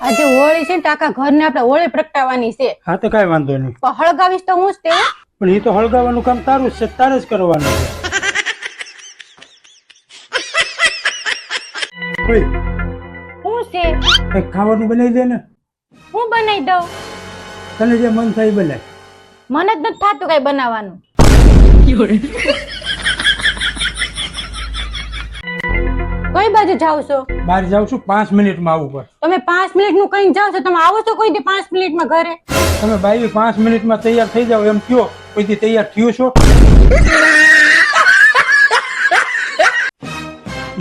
આજે હોળી છે ને ટાકા ઘરને આપણે હોળી પ્રગટાવવાની છે. હા તો કઈ વાંધો નહીં, પણ હળગાવીશ તો હું જ તે. પણ એ તો હળગાવાનું કામ તારું જ છે, તારે જ કરવાનું છે. ઓય, હું છે કંઈક ખાવાનું બનાવી દે ને. હું બનાવી દઉં. તને જે મન થાય એ બનાય. મને જ નથી થતું કઈ બનાવવાનું. કઈ બાજુ જાવ છો? બહાર જાઉં છું, 5 મિનિટમાં આવું પર. તમે 5 મિનિટ નું કઈ જાવ છો? તમે આવો છો કોઈ દી 5 મિનિટમાં ઘરે? તમે બાઈ 5 મિનિટમાં તૈયાર થઈ જાવ એમ કયો, કોઈથી તૈયાર થયું છો?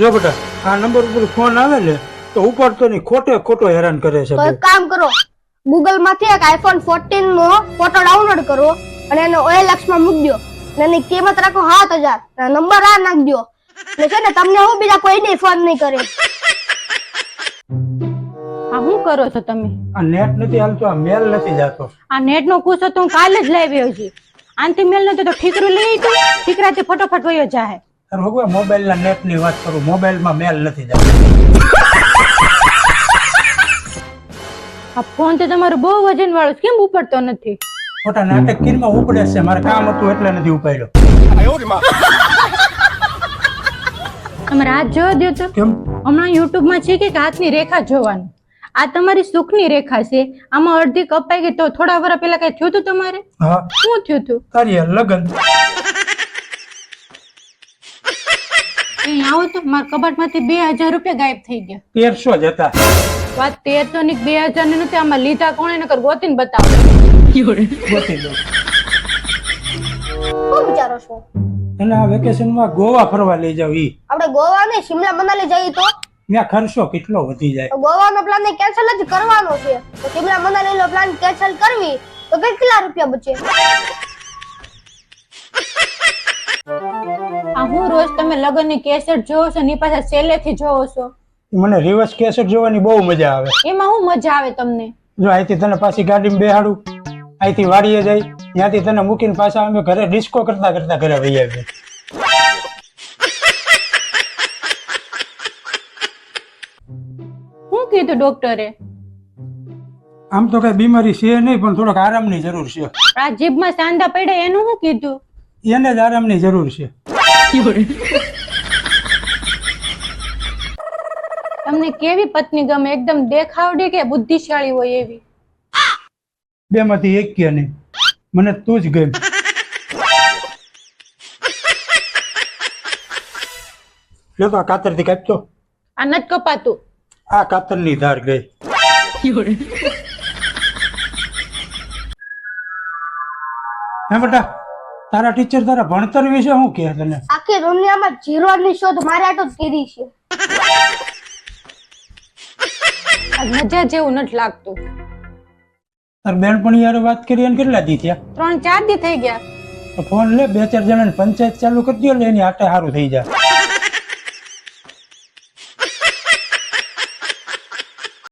જો બેટા, આ નંબર ઉપર ફોન આવે ને તો ઉપાડતો નહીં, ખોટો હેરાન કરે છે. તો એક કામ કરો, ગૂગલ માંથી એક આઈફોન 14 નો ફોટો ડાઉનલોડ કરો અને એને OLX માં મૂકી દો અને એની કિંમત રાખો 7000 અને નંબર આ નાખ દો એટલે છે ને તમને હું બીજા કોઈ નહીં ફોન નહીં કરે. આ શું કરો છો તમે? આ નેટ નથી હાલતો, આ મેલ નથી જાતો. આ નેટ નો કૂસો તો હું કાલે જ લાવ્યો છું. આનથી મેલ નતો તો ઠીકરું લઈ તું ઠીકરાથી ફટોફટ વયો જાય. તારે ભગવાન મોબાઈલ ના નેટ ની વાત કરું, મોબાઈલમાં મેલ નથી જાતો. આ ફોન તો તમારું બહુ વજન વાળો છે, કેમ ઉપડતો નથી? ખોટા નાટક કિનમાં ઉપડે છે, મારે કામ હતું એટલે નથી ઉપાડ્યો. તમારે હાથ જોવા દો તો. કેમ? હમણાં યુટ્યુબ માં છે કે હાથની રેખા જોવાનું. આ તમારી સુખની રેખા છે, આમાં અડધી કપાઈ ગઈ. તો થોડા વર્ષ પહેલા કઈ થયું હતું તમારે? હા, શું થયું હતું? તારી હારે લગન. અહીં આવો તો મારા કબાટમાંથી 2000 રૂપિયા ગાયબ થઈ ગયા. 1300 જ હતા. વાત 1300 ની 2000 ની નથી. આમાં લીધા કોણે નકર ગોતીને બતાવો. ગોતી દો. શું વિચારો છો? અને આ વેકેશનમાં ગોવા ફરવા લઈ જાવ. ઈ આપણે ગોવા ને શિમલા મનાલી જઈએ તો ત્યાં ખર્ચો કેટલો વધી જાય. ગોવાનો પ્લાન ને કેન્સલ જ કરવાનો છે, તો શિમલા મનાલી નો પ્લાન કેન્સલ કરવી તો કેટલા રૂપિયા બચે? આ હું રોજ તમે લગન ની કેસેટ જોવો છો ની પાછા સેલે થી જોવો છો. મને રિવર્સ કેસેટ જોવાની બહુ મજા આવે. એમાં હું મજા આવે તમને? જો અહીંથી તને પાછી ગાડીમાં બેહાડું, અહીંથી વાડીએ જાય, ત્યાંથી તને મૂકીને પાછા અમે ઘરે ડિસ્કો કરતા કરતા ઘરે વહી આવીએ. શું કીધું ડોક્ટરે? આમ તો કઈ બીમારી છે નહીં, પણ થોડોક આરામની જરૂર છે. આ જીભમાં સાંધા પડ્યા એનું શું કીધું? એને જ આરામની જરૂર છે. તમને કેવી પત્ની ગમે? એકદમ દેખાવડી કે બુદ્ધિશાળી હોય એવી? બેમાંથી એક કે નહીં, મને તું જ ગમ. લો તો આ કાતરથી કાપતો. આ નથી કપાતું. આ કાતરની ધાર ગઈ. હે બેટા, તારા ટીચર તારા ભણતર વિશે શું કહે તને? આખી દુનિયામાં જીરો ની શોધ મારે આટો જ કરી છે. આ મજા જેવું નથી લાગતું. તાર બેનપણી યાર વાત કરી એને કેટલા દી થયા? 3-4 દી થઈ ગયા. ફોન લે, 2-4 જણાને પંચાયત ચાલુ કરી દો, એની આટે સારું થઈ જાય.